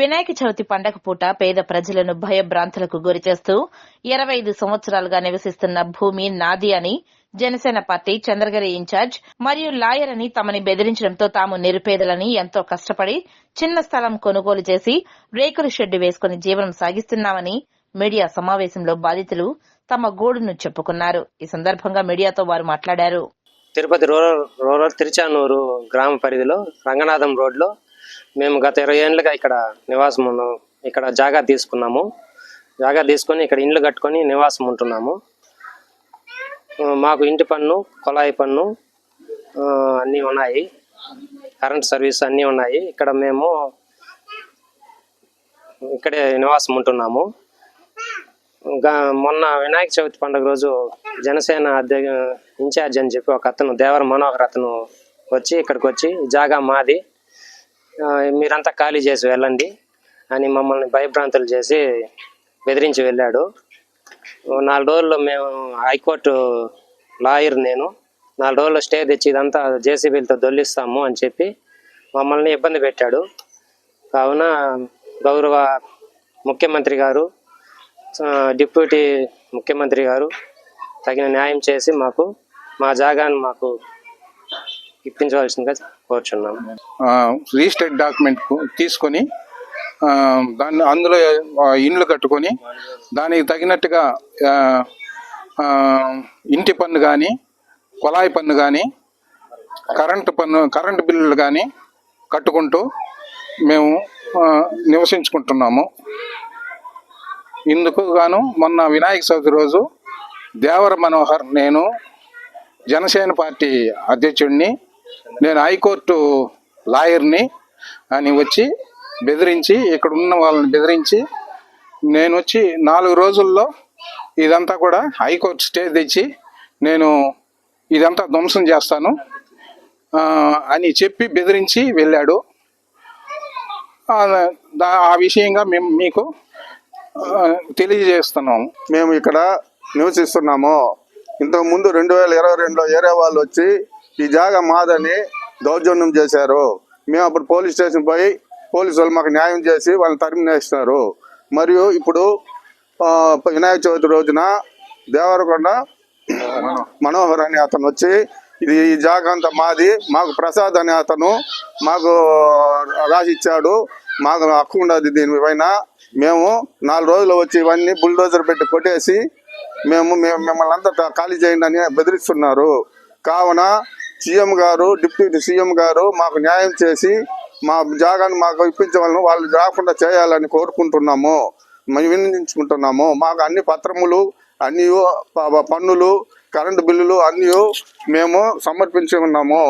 వినాయక చవితి పండగ పూట పేద ప్రజలను భయభ్రాంతులకు గురిచేస్తూ 25 సంవత్సరాలుగా నివసిస్తున్న భూమి నాది అని జనసేన పార్టీ చంద్రగిరి ఇన్ఛార్జ్ మరియు లాయర్ అని తమని బెదిరించడంతో తాము నిరుపేదలని ఎంతో కష్టపడి చిన్న స్థలం కొనుగోలు చేసి రేకుల షెడ్డు వేసుకుని జీవనం సాగిస్తున్నామని మీడియా సమావేశంలో బాధితులు తమ గోడును చెప్పుకున్నారు. ఈ సందర్భంగా మీడియాతో వారు మాట్లాడారు. తిరుపతి రూరల్ తిరుచానూరు గ్రామ పరిధిలో రంగనాథం రోడ్లో మేము గత 20 ఏళ్ళుగా ఇక్కడ నివాసం ఉన్నాము. ఇక్కడ జాగా తీసుకున్నాము. జాగా తీసుకొని ఇక్కడ ఇండ్లు కట్టుకొని నివాసం ఉంటున్నాము. మాకు ఇంటి పన్ను, కొలాయి పన్ను అన్నీ ఉన్నాయి. కరెంట్ సర్వీస్ అన్నీ ఉన్నాయి. ఇక్కడ మేము ఇక్కడే నివాసం ఉంటున్నాము. మొన్న వినాయక చవితి పండుగ రోజు జనసేన ఇన్ఛార్జ్ అని చెప్పి ఒక అతను దేవర మనోహర్ అతను వచ్చి ఇక్కడికి వచ్చి జాగా మాది, మీరంతా ఖాళీ చేసి వెళ్ళండి అని మమ్మల్ని భయభ్రాంతులు చేసి బెదిరించి వెళ్ళాడు. 4 రోజుల్లో మేము హైకోర్టు లాయర్, నేను 4 రోజుల్లో స్టే తెచ్చి ఇదంతా జేసీబీలతో దొల్లిస్తాము అని చెప్పి మమ్మల్ని ఇబ్బంది పెట్టాడు. కావున గౌరవ ముఖ్యమంత్రి గారు, డిప్యూటీ ముఖ్యమంత్రి గారు తగిన న్యాయం చేసి మాకు మా జాగాను మాకు ఇప్పించవలసిందిగా కోరుచున్నాము. రిజిస్టర్డ్ డాక్యుమెంట్ తీసుకొని దాన్ని అందులో ఇండ్లు కట్టుకొని దానికి తగినట్టుగా ఇంటి పన్ను కానీ, కొలాయి పన్ను కానీ, కరెంటు బిల్లులు కానీ కట్టుకుంటూ మేము నివసించుకుంటున్నాము. ఇందుకు గాను మొన్న వినాయక చవితి రోజు దేవర మనోహర్, నేను జనసేన పార్టీ అధ్యక్షుడిని, నేను హైకోర్టు లాయర్ని అని వచ్చి బెదిరించి, ఇక్కడ ఉన్న వాళ్ళని బెదిరించి నేను వచ్చి 4 రోజుల్లో ఇదంతా కూడా హైకోర్టు స్టే తెచ్చి నేను ఇదంతా ధ్వంసం చేస్తాను అని చెప్పి బెదిరించి వెళ్ళాడు. ఆ విషయంగా మేము మీకు తెలియజేస్తున్నాము. మేము ఇక్కడ నివసిస్తున్నాము. ఇంతకుముందు 2022లో ఏరియా వాళ్ళు వచ్చి ఈ జాగా మాదని దౌర్జన్యం చేశారు. మేము అప్పుడు పోలీస్ స్టేషన్ పోయి పోలీసు వాళ్ళు మాకు న్యాయం చేసి వాళ్ళని తరిమినేస్తున్నారు. మరియు ఇప్పుడు వినాయక చవితి రోజున దేవరకొండ మనోహర్ అనే అతను వచ్చి ఈ జాగా అంతా మాది, మాకు ప్రసాద్ అనే అతను మాకు రాసిచ్చాడు, మాకు హక్కు ఉండదు దీనిపైన. మేము 4 రోజులు వచ్చి ఇవన్నీ బుల్డోజర్ పెట్టి కొట్టేసి మేము మిమ్మల్ని అంతా ఖాళీ చేయండి అని బెదిరిస్తున్నారు. కావున సీఎం గారు, డిప్యూటీ సీఎం గారు మాకు న్యాయం చేసి మా జాగాను మాకు ఇప్పించవాలని, వాళ్ళు రాకుండా చేయాలని కోరుకుంటున్నాము, మేము వినియోగించుకుంటున్నాము. మాకు అన్ని పత్రములు, అన్నీ పన్నులు, కరెంటు బిల్లులు అన్నీ మేము సమర్పించి ఉన్నాము.